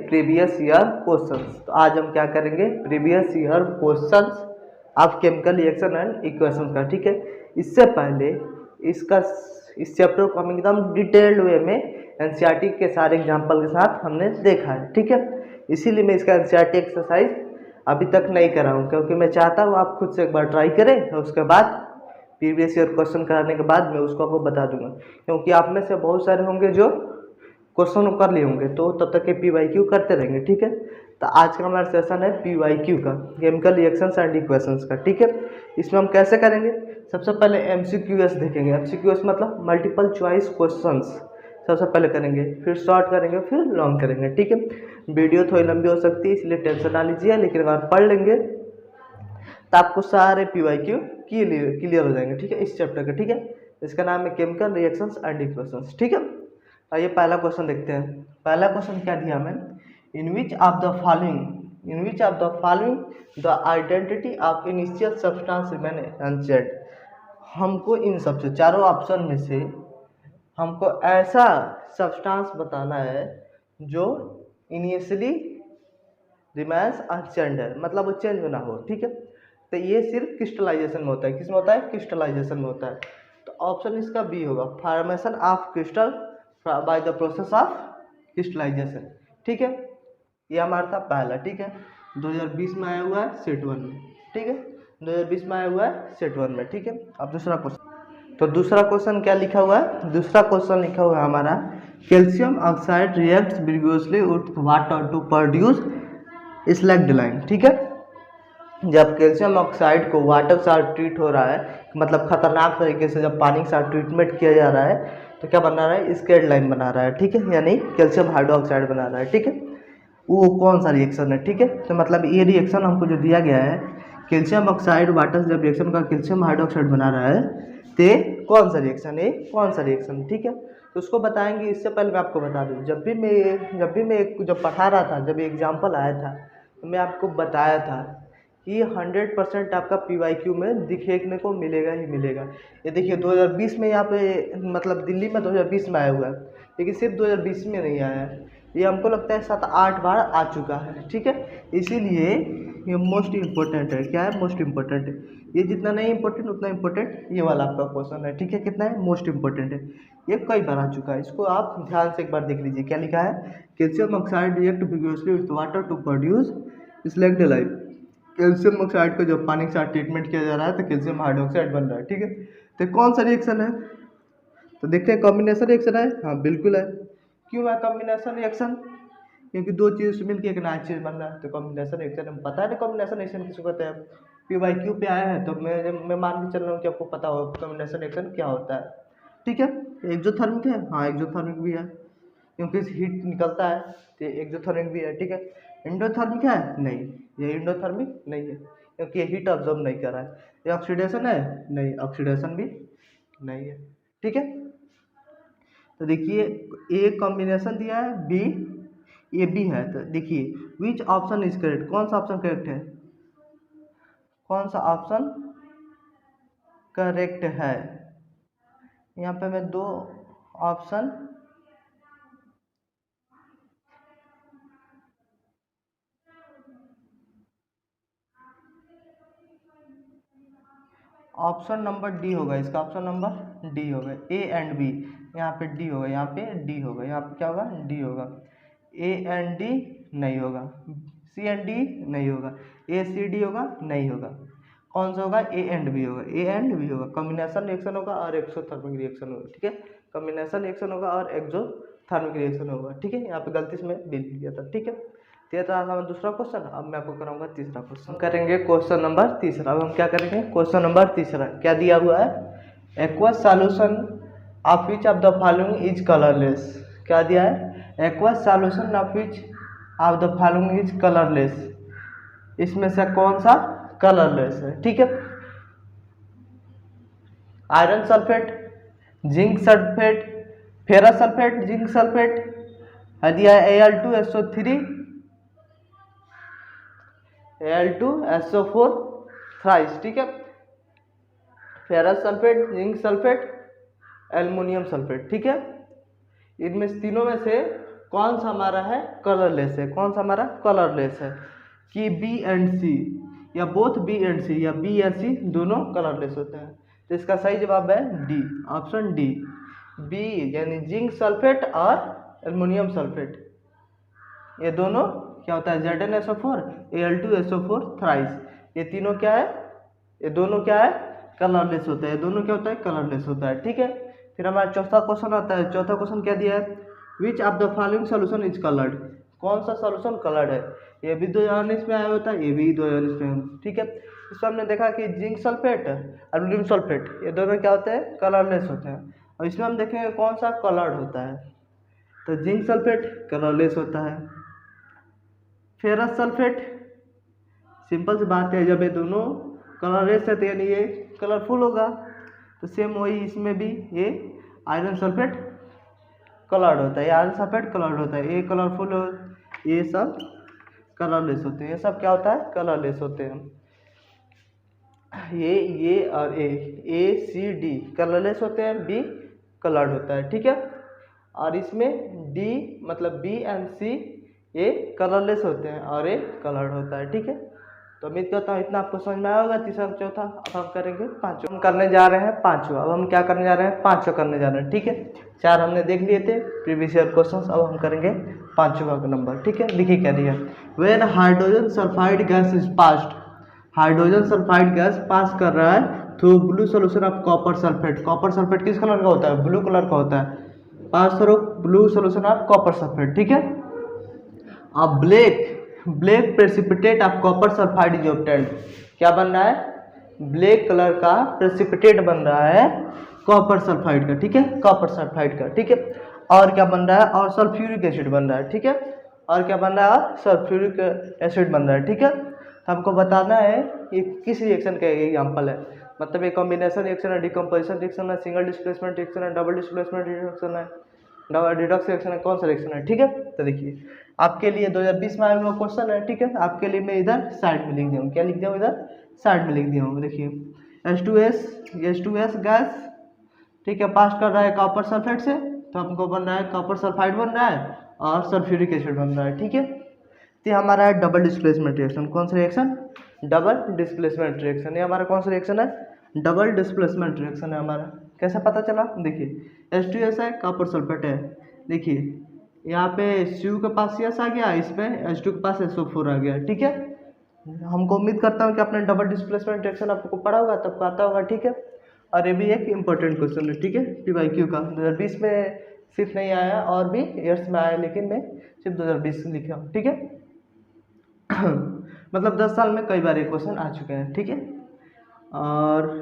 Previous year questions. तो आज हम क्या करेंगे, previous year questions of chemical reaction and equations का। ठीक है, इससे पहले इस चैप्टर को हम एकदम डिटेल्ड वे में एनसीईआरटी के सारे एग्जाम्पल के साथ हमने देखा है। ठीक है, इसीलिए मैं इसका एनसीईआरटी एक्सरसाइज अभी तक नहीं करा हूँ, क्योंकि मैं चाहता हूँ आप खुद से एक बार ट्राई करें और उसके बाद प्रीवियस ईयर क्वेश्चन कराने के बाद मैं उसको आपको बता दूंगा, क्योंकि आप में से बहुत सारे होंगे जो क्वेश्चन कर लिए होंगे, तो तब तक के पीवाईक्यू करते रहेंगे। ठीक है, तो आज का हमारा सेशन है पीवाईक्यू का, केमिकल रिएक्शंस एंड इक्वेशंस का। ठीक है, इसमें हम कैसे करेंगे, सबसे पहले एमसीक्यूएस देखेंगे। एमसीक्यूएस मतलब मल्टीपल चॉइस क्वेश्चंस सबसे पहले करेंगे, फिर शॉर्ट करेंगे, फिर लॉन्ग करेंगे। ठीक है, वीडियो थोड़ी लंबी हो सकती है इसलिए टेंशन ना लीजिए, लेकिन अगर आप पढ़ लेंगे तो आपको सारे पीवाईक्यू क्लियर हो जाएंगे। ठीक है, इस चैप्टर का। ठीक है, इसका नाम है केमिकल रिएक्शंस एंड इक्वेशंस। ठीक है, आइए पहला क्वेश्चन देखते हैं। पहला क्वेश्चन क्या दिया हमें, in which of the following the identity of initial substance remain unchanged. हमको इन सबसे चारों ऑप्शन में से हमको ऐसा सब्सटेंस बताना है जो इनिशियली रिमेन्स अनचेंज्ड है, मतलब वो चेंज ना हो। ठीक है, तो ये सिर्फ क्रिस्टलाइजेशन में होता है। किस में होता है, क्रिस्टलाइजेशन में होता है। तो ऑप्शन इसका बी होगा, formation of crystal by the process of crystallisation. ठीक है, ये हमारा था पहला। ठीक है, 2020 में आया हुआ है सेट 1 में। ठीक है, 2020 में आया हुआ है सेट 1 में। ठीक है, अब दूसरा क्वेश्चन। तो दूसरा क्वेश्चन क्या लिखा हुआ है, दूसरा क्वेश्चन लिखा हुआ है हमारा, calcium oxide reacts vigorously with water to produce slaked. ठीक है, जब कैल्शियम ऑक्साइड को वाटर के साथ ट्रीट हो रहा है, मतलब खतरनाक तरीके से जब पानी के साथ ट्रीटमेंट किया जा रहा है, तो क्या बना रहा है, स्केड लाइन बना रहा है। ठीक है, यानी कैल्शियम हाइड्रोक्साइड बना रहा है। ठीक है, वो कौन सा रिएक्शन है। ठीक है, तो मतलब ये रिएक्शन हमको जो दिया गया है, कैल्शियम ऑक्साइड वाटर से जब रिएक्शन का कैल्शियम हाइड्रोक्साइड बना रहा है, तो कौन सा रिएक्शन है, कौन सा रिएक्शन। ठीक है, तो उसको बताएंगे। इससे पहले मैं आपको बता दूँ, जब मैं पढ़ा रहा था, जब एग्जाम्पल आया था, तो मैं आपको बताया था कि 100% आपका पीवाईक्यू में दिखने को मिलेगा ही मिलेगा। ये देखिए 2020 में यहाँ पे मतलब दिल्ली में 2020 में आया हुआ है, लेकिन सिर्फ 2020 में नहीं आया है, ये हमको लगता है 7-8 बार आ चुका है। ठीक है, इसीलिए ये मोस्ट इम्पोर्टेंट है। क्या है, मोस्ट इम्पोर्टेंट है। ये जितना नहीं इम्पोर्टेंट उतना इम्पोर्टेंट ये वाला आपका क्वेश्चन है। ठीक है, कितना है, मोस्ट इम्पोर्टेंट है। ये कई बार आ चुका है, इसको आप ध्यान से एक बार देख लीजिए। क्या लिखा है, calcium oxide react vigorously with water to produce slaked lime. Calcium oxide को जब पानी के साथ ट्रीटमेंट किया जा रहा है तो कैल्शियम हाइड्रोक्साइड बन रहा है। ठीक है, तो कौन सा रिएक्शन है, तो देखते हैं। कॉम्बिनेशन रिएक्शन है, हाँ बिल्कुल है। क्यों है कॉम्बिनेशन रिएक्शन, क्योंकि दो चीज़ मिलकर एक नया चीज़ बन रहा है, तो कॉम्बिनेशन रिएक्शन। हम पता है ना कॉम्बिनेशन रिएक्शन किसको कहते हैं, पीवाईक्यू पे आया है, तो मैं मान के चल रहा हूँ कि आपको पता हो कॉम्बिनेशन रिएक्शन क्या होता है। ठीक है, एक्सोथर्मिक है, हाँ एक्सोथर्मिक भी है, क्योंकि हीट निकलता है, तो एक्सोथर्मिक भी है। ठीक है, एंडोथर्मिक है, नहीं ये एंडोथर्मिक नहीं है, क्योंकि ये हीट अब्जॉर्ब नहीं कर रहा है। ये ऑक्सीडेशन है, नहीं ऑक्सीडेशन भी नहीं है। ठीक है, तो देखिए ए कॉम्बिनेशन दिया है, बी ए बी है, तो देखिए विच ऑप्शन इज करेक्ट, कौन सा ऑप्शन करेक्ट है, कौन सा ऑप्शन करेक्ट है। यहाँ पे मैं दो ऑप्शन ऑप्शन नंबर डी होगा इसका, ऑप्शन नंबर डी होगा। ए एंड बी, यहाँ पे डी होगा, यहाँ पे डी होगा, यहाँ पे क्या होगा, डी होगा। ए एंड डी नहीं होगा, सी एंड डी नहीं होगा, ए सी डी होगा, नहीं होगा। कौन सा होगा, ए एंड बी होगा, ए एंड बी होगा। कॉम्बिनेशन रिएक्शन होगा और एक्सोथर्मिक रिएक्शन होगा। ठीक है, कॉम्बिनेशन रिएक्शन होगा और एक्सोथर्मिक रिएक्शन होगा। ठीक है, यहाँ पे गलती से मैं बिल किया था। ठीक है, ये था हमारा दूसरा क्वेश्चन। अब मैं आपको कराऊंगा तीसरा क्वेश्चन, करेंगे क्वेश्चन नंबर तीसरा। अब हम क्या करेंगे, क्वेश्चन नंबर तीसरा क्या दिया हुआ है, aqueous solution of which of the following is colourless. क्या दिया है, aqueous solution of which of the following is colourless, इसमें से कौन सा कलरलेस है। ठीक है, iron sulphate, zinc sulphate, ferrous sulphate, zinc sulphate, दिया है Al2SO3, Al2SO4 थ्राइस। ठीक है, ferrous sulphate, zinc sulphate, aluminium sulphate. ठीक है, इनमें तीनों में से कौन सा हमारा है कलरलेस है, कौन सा हमारा कलरलेस है कि बी एंड सी या बोथ बी एंड सी या बी या सी दोनों कलरलेस होते हैं। तो इसका सही जवाब है डी, ऑप्शन डी, बी यानी जिंक सल्फेट और एल्युमिनियम सल्फेट, ये दोनों क्या होता है ZnSO4 Al2SO4 थ्राइस, ये तीनों क्या है, ये दोनों क्या है कलरलेस होता है, ये दोनों क्या होता है कलरलेस होता है। ठीक है, फिर हमारा चौथा क्वेश्चन आता है। चौथा क्वेश्चन क्या दिया है, विच of the following solution is coloured, कौन सा सोल्यूशन कलर्ड है। ये भी 2019 में आया होता है, ये भी 2019 में। ठीक है, इसमें हमने देखा कि जिंक सल्फेट एल्युमिनियम सल्फेट ये दोनों क्या होते हैं कलरलेस होते हैं, और इसमें हम देखेंगे कौन सा कलर्ड होता है। तो जिंक सल्फेट कलरलेस होता है, फेरस सल्फेट सिंपल सी बात है, जब ये दोनों कलरलेस है तो यानी ये कलरफुल होगा। तो सेम वही इसमें भी ये आयरन सल्फेट कलर्ड होता है, आयरन सल्फेट कलर्ड होता है, ये कलरफुल हो, ये सब कलरलेस होते हैं, ये सब क्या होता है कलरलेस होते हैं। ये और ए सी डी कलरलेस होते हैं, बी कलर्ड होता है। ठीक है, और इसमें डी मतलब बी एंड सी ये कलरलेस होते हैं और ये कलर्ड होता है। ठीक है, तो उम्मीद करता हूँ इतना आपको समझ में आया होगा। तीसरा चौथा अब हम करेंगे पांचवा, हम करने जा रहे हैं पांचवा। अब हम क्या करने जा रहे हैं, पांचवा करने जा रहे हैं। ठीक है, चार हमने देख लिए थे प्रीवियस ईयर क्वेश्चंस, अब हम करेंगे पांचवा का नंबर। ठीक है, देखिए क्या दिया, when hydrogen sulphide gas is passed, hydrogen sulphide gas pass कर रहा है through blue solution of copper sulphate. Copper sulphate किस कलर का होता है, ब्लू कलर का होता है, pass through blue solution of copper sulphate. ठीक है, अब black precipitate of copper sulphide is obtained, क्या बन रहा है, ब्लैक कलर का प्रेसिपिटेट बन रहा है कॉपर सल्फाइड का। ठीक है, कॉपर सल्फाइड का। ठीक है, और क्या बन रहा है, और सल्फ्यूरिक एसिड बन रहा है। ठीक है, और क्या बन रहा है, सल्फ्यूरिक एसिड बन रहा है। ठीक है, हमको बताना है ये किस रिएक्शन का एग्जाम्पल है, मतलब ये कॉम्बिनेशन रिएक्शन है, डिकम्पोजिशन रिएक्शन है, सिंगल डिस्प्लेसमेंट रिएक्शन है, डबल डिस्प्लेसमेंट रिएक्शन है, रिडॉक्स रिएक्शन है, कौन सा रिएक्शन है। ठीक है, तो देखिए आपके लिए 2020 में आया हुआ क्वेश्चन है। ठीक है, आपके लिए मैं इधर साइड में लिख दिया हूँ, क्या लिख दिया हूँ, इधर साइड में लिख दिया हूँ। देखिए H2S गैस, ठीक है, पास कर रहा है कॉपर सल्फेट से, तो हमको बन रहा है कॉपर सल्फाइड बन रहा है और सल्फ्यूरिक एसिड बन रहा है। ठीक है, तो हमारा है डबल डिस्प्लेसमेंट रिएक्शन, कौन सा रिएक्शन, डबल डिस्प्लेसमेंट रिएक्शन। ये हमारा कौन सा रिएक्शन है, डबल डिस्प्लेसमेंट रिएक्शन है हमारा। कैसे पता चला, देखिए H2S है, कॉपर सल्फेट है, देखिए यहाँ पे Cu के पास CS आ गया, इसमें H2 के पास SO4 आ गया। ठीक है, हमको उम्मीद करता हूँ कि आपने डबल डिस्प्लेसमेंट रिएक्शन आपको पढ़ा होगा, तब आता होगा। ठीक है, और ये भी एक इम्पोर्टेंट क्वेश्चन है। ठीक है, PYQ का 2020 में सिर्फ नहीं आया, और भी ईयर्स में आया, लेकिन मैं सिर्फ 2020 लिखा हूँ। ठीक है, मतलब 10 साल में कई बार ये क्वेश्चन आ चुके हैं। ठीक है, और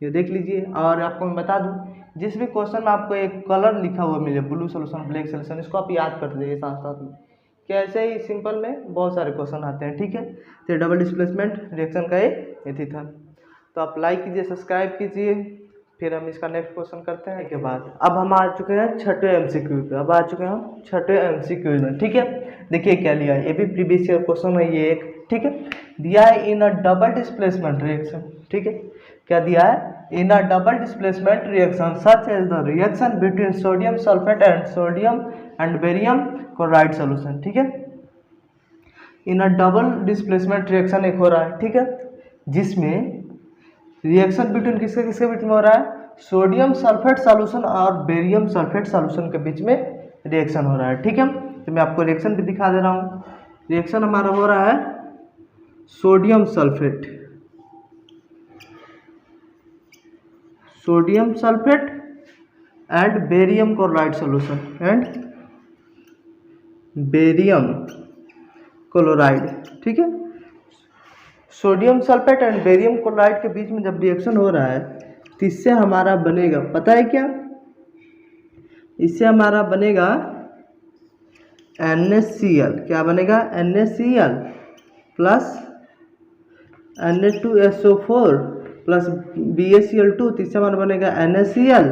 ये देख लीजिए, और आपको मैं बता दूं जिस भी क्वेश्चन में आपको एक कलर लिखा हुआ मिले, ब्लू सोल्यूशन ब्लैक सोल्यूशन, इसको आप याद कर दीजिए साथ साथ में, कि ऐसे ही सिंपल में बहुत सारे क्वेश्चन आते हैं। ठीक है, तो डबल डिस्प्लेसमेंट रिएक्शन का ये थी था। तो आप लाइक कीजिए, सब्सक्राइब कीजिए, फिर हम इसका नेक्स्ट क्वेश्चन करते हैं। के बाद अब हम आ चुके हैं छठे MCQ पे, अब आ चुके हैं हम छठे MCQ में। ठीक है, देखिए क्या लिया है, ये भी प्रीवियस ईयर क्वेश्चन है ये एक। ठीक है, दिया है in a double displacement reaction. ठीक है, क्या दिया है, in a double displacement reaction such as the reaction between sodium sulphate and sodium and barium chloride solution. ठीक है, in a double displacement reaction एक हो रहा है। ठीक है, जिसमें रिएक्शन बिटवीन किसके किसके बीच में हो रहा है, सोडियम सल्फेट सॉल्यूशन और बेरियम सल्फेट सॉल्यूशन के बीच में रिएक्शन हो रहा है। ठीक है, तो मैं आपको रिएक्शन भी दिखा दे रहा हूँ। रिएक्शन हमारा हो रहा है sodium sulphate and barium chloride solution and barium chloride. ठीक है, sodium sulphate and barium chloride के बीच में जब रिएक्शन हो रहा है तो इससे हमारा बनेगा, पता है क्या, इससे हमारा बनेगा NaCl। क्या बनेगा, NaCl plus Na2SO4 plus BaCl2, तो इससे हमारा बनेगा NaCl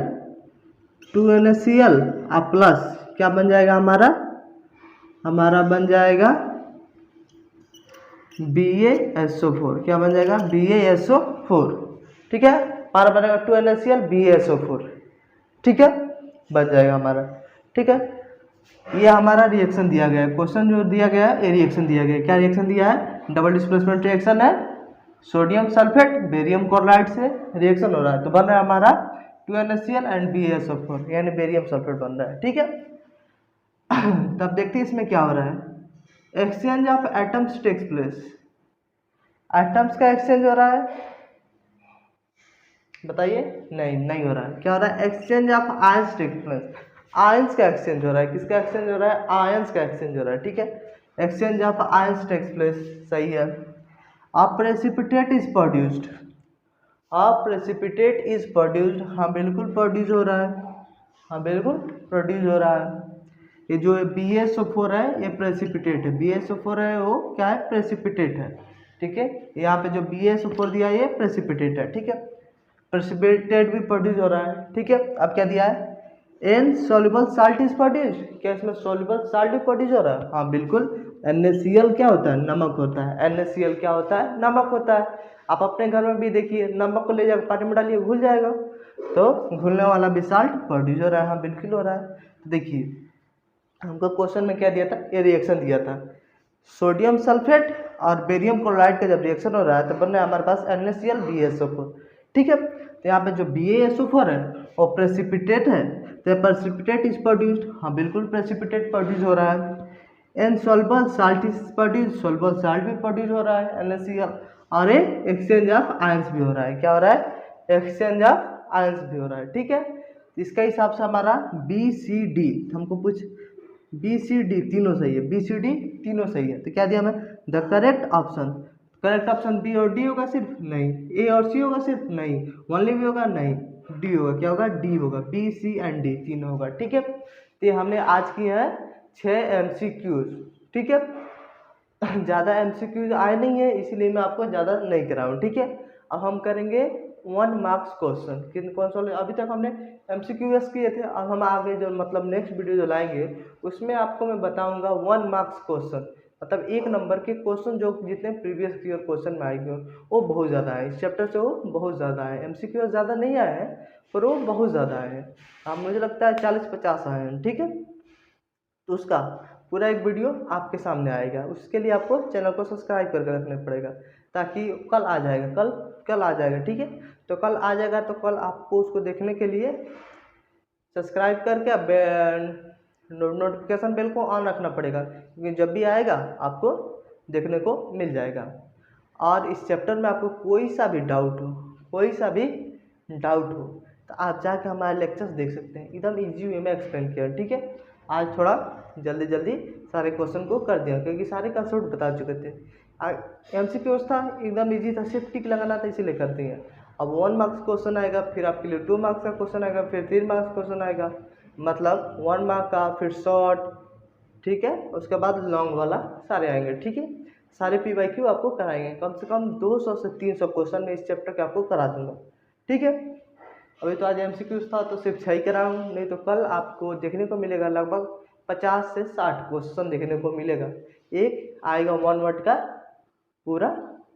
2NaCl और प्लस क्या बन जाएगा हमारा बन जाएगा BaSO4। क्या बन जाएगा, BaSO4। ठीक है, हमारा बनेगा 2NaCl BaSO4। ठीक है, बन जाएगा हमारा। ठीक है, ये हमारा रिएक्शन दिया गया है, क्वेश्चन जो दिया गया है ये रिएक्शन दिया गया है। क्या रिएक्शन दिया है? डबल डिस्प्लेसमेंट रिएक्शन है, सोडियम सल्फेट बेरियम क्लोराइड से रिएक्शन हो रहा है, तो बन रहा है हमारा 2NaCl एंड BaSO4 यानी बेरियम सल्फेट बन रहा है। ठीक है, तब देखते हैं इसमें क्या हो रहा है। Exchange of atoms takes place, atoms का एक्सचेंज हो रहा है, बताइए। नहीं हो रहा है। क्या हो रहा है? Exchange of ions takes place, ions का एक्सचेंज हो रहा है। किसका एक्सचेंज हो रहा है? आयंस का एक्सचेंज हो रहा है। ठीक है, exchange of ions takes place, सही है। A precipitate is produced, a precipitate is produced, हाँ बिल्कुल प्रोड्यूस हो रहा है, हाँ बिल्कुल प्रोड्यूस हो रहा है। ये जो BaSO4 है ये प्रेसिपिटेट है, BaSO4 है वो क्या है? प्रेसिपिटेट है। ठीक है, यहाँ पे जो BaSO4 दिया है ये प्रेसिपिटेट है। ठीक है, प्रेसिपिटेट भी प्रोड्यूस हो रहा है। ठीक है, अब क्या दिया है? An soluble salt is produce, क्या इसमें सॉल्युबल साल्ट भी प्रोड्यूस हो रहा है? हाँ बिल्कुल। NaCl क्या होता है? नमक होता है। NaCl क्या होता है? नमक होता है। आप अपने घर में भी देखिए, नमक को ले जाकर पानी में डालिए घुल जाएगा, तो घुलने वाला भी साल्ट प्रोड्यूस हो रहा है। हाँ बिल्कुल हो रहा है। तो देखिए हमको क्वेश्चन में क्या दिया था? ये रिएक्शन दिया था, सोडियम सल्फेट और बेरियम क्लोराइड का जब रिएक्शन हो रहा है तो बन रहा है हमारे पास NaCl BaSO4। ठीक है, तो यहाँ पे जो BaSO4 है वो प्रेसिपिटेट है, तो प्रेसिपिटेट इज प्रोड्यूस्ड, हाँ बिल्कुल प्रेसिपिटेट प्रोड्यूस हो रहा है। An soluble salt is produce, soluble salt भी प्रोड्यूस हो रहा है NaCl, और एक एक्सचेंज ऑफ आयंस भी हो रहा है। क्या हो रहा है? एक्सचेंज ऑफ आयंस भी हो रहा है। ठीक है, इसका हिसाब से हमारा BCD, हमको पूछ BCD तीनों सही है, BCD तीनों सही है। तो क्या दिया हमें? The correct option, correct option B और D होगा सिर्फ? नहीं। A और C होगा सिर्फ? नहीं। ओनली भी होगा? नहीं। D होगा। क्या होगा? D होगा। B, C एंड D तीनों होगा। ठीक है, तो हमने आज की है 6 MCQs। ठीक है, ज़्यादा MCQs आए नहीं है इसीलिए मैं आपको ज़्यादा नहीं करा हूँ। ठीक है, अब हम करेंगे 1 मार्क्स क्वेश्चन। किन कौन सा? अभी तक हमने MCQs किए थे, अब हम आगे जो मतलब नेक्स्ट वीडियो जो लाएंगे उसमें आपको मैं बताऊंगा 1 मार्क्स क्वेश्चन, मतलब 1 नंबर के क्वेश्चन जो जितने प्रीवियस ईयर क्वेश्चन में आएंगे वो बहुत ज़्यादा है, इस चैप्टर से वो बहुत ज़्यादा है। MCQs ज़्यादा नहीं आए हैं पर वो बहुत ज़्यादा है। हाँ मुझे लगता है 40-50 आए हैं। ठीक है, तो उसका पूरा एक वीडियो आपके सामने आएगा, उसके लिए आपको चैनल को सब्सक्राइब करके रखना पड़ेगा ताकि कल आ जाएगा, कल आ जाएगा। ठीक है, तो कल आ जाएगा, तो कल आपको उसको देखने के लिए सब्सक्राइब करके नोटिफिकेशन बेल को ऑन रखना पड़ेगा, क्योंकि जब भी आएगा आपको देखने को मिल जाएगा। और इस चैप्टर में आपको कोई सा भी डाउट हो तो आप जाके हमारे लेक्चर्स देख सकते हैं, एकदम इजी वे में एक्सप्लेन किया। ठीक है, आज थोड़ा जल्दी सारे क्वेश्चन को कर दिया क्योंकि सारे कंसेप्ट बता चुके थे। MCQs था एकदम इजी था, सिर्फ टिक लगाना था इसीलिए कर दिए। अब 1 मार्क्स क्वेश्चन आएगा, फिर आपके लिए 2 मार्क्स का क्वेश्चन आएगा, फिर 3 मार्क्स क्वेश्चन आएगा, मतलब 1 मार्क का, फिर शॉर्ट। ठीक है, उसके बाद लॉन्ग वाला सारे आएंगे। ठीक है, सारे PYQ आपको कराएंगे, कम से कम 200 से 300 क्वेश्चन में इस चैप्टर के आपको करा दूंगा। ठीक है, अभी तो आज MCQs था तो सिर्फ 6 ही कराऊँ, नहीं तो कल आपको देखने को मिलेगा लगभग 50 से 60 क्वेश्चन देखने को मिलेगा। एक आएगा 1 वर्ड का पूरा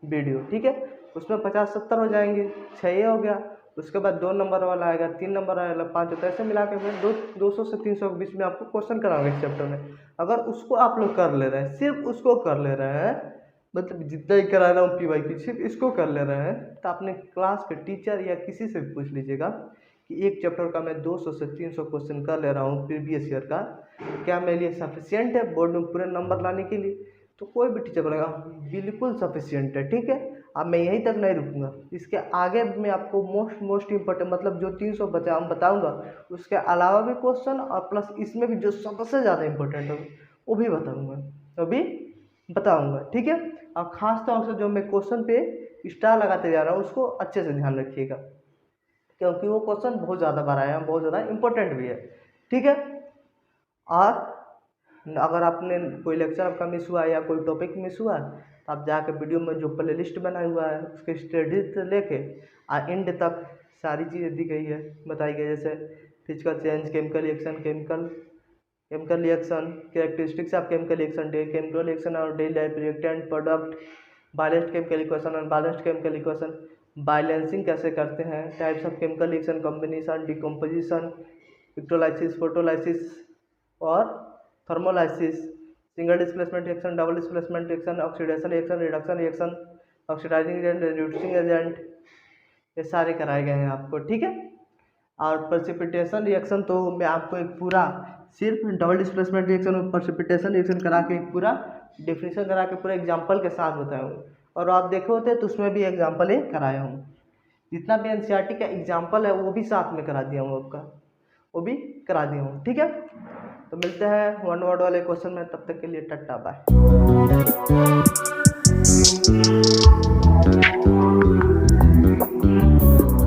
वीडियो। ठीक है, उसमें 50-70 हो जाएंगे, 6 ये हो गया। उसके बाद 2 नंबर वाला आएगा, 3 नंबर आएगा, 5 होता है, ऐसे मिला के मैं 200 से 300 के बीच में आपको क्वेश्चन कराऊंगा इस चैप्टर में। अगर उसको आप लोग कर ले रहे हैं, सिर्फ उसको कर ले रहे हैं, मतलब जितना ही करा रहा हूँ PYQ सिर्फ इसको कर ले रहे हैं, तो अपने क्लास के टीचर या किसी से भी पूछ लीजिएगा कि एक चैप्टर का मैं 200 से 300 क्वेश्चन कर ले रहा हूँ प्रीवियस ईयर का, क्या मेरे लिए सफिशियंट है बोर्ड में पूरे नंबर लाने के लिए? तो कोई भी टीचर बोलेगा बिल्कुल सफिशियंट है। ठीक है, अब मैं यहीं तक नहीं रुकूंगा, इसके आगे मैं आपको मोस्ट इम्पोर्टेंट मतलब जो 300 बताऊंगा उसके अलावा भी क्वेश्चन, और प्लस इसमें भी जो सबसे ज़्यादा इम्पोर्टेंट है वो भी बताऊंगा। ठीक है, और ख़ास तौर से जो मैं क्वेश्चन पे स्टार लगाते जा रहा हूँ उसको अच्छे से ध्यान रखिएगा, क्योंकि वो क्वेश्चन बहुत ज़्यादा बार आया है, बहुत ज़्यादा इम्पोर्टेंट भी है। ठीक है, और अगर आपने कोई लेक्चर आपका मिस हुआ या कोई टॉपिक मिस हुआ तो आप जाकर वीडियो में जो प्ले लिस्ट बना हुआ है उसके स्टडी से लेके एंड तक सारी चीज़ें दी गई है, बताई गई, जैसे physical change, chemical reaction, characteristics of chemical reaction, chemical reaction और daily life, reactant, product, balanced chemical equation और बैलेंस्ड केमिकल इक्वेशन, बैलेंसिंग कैसे करते हैं, types of chemical reaction, combination, decomposition, electrolysis, photolysis और thermolysis, single displacement reaction, double displacement reaction, oxidation reaction, reduction reaction, oxidising agent, reducing agent, ये सारे कराए गए हैं आपको, ठीक है। और प्रेसिपिटेशन रिएक्शन तो मैं आपको एक पूरा सिर्फ डबल डिस्प्लेसमेंट रिएक्शन और प्रेसिपिटेशन रिएक्शन करा के एक पूरा डेफिनेशन करा के पूरा एग्जांपल के साथ बताया हूँ, और आप देखे होते तो उसमें भी एग्जांपल ही कराया हूँ। जितना भी एनसीईआरटी का एग्जांपल है वो भी साथ में करा दिया हूँ आपका, वो भी करा दिया हूँ, ठीक है। तो मिलते हैं वन वर्ड वाले क्वेश्चन में, तब तक के लिए टाटा बाय।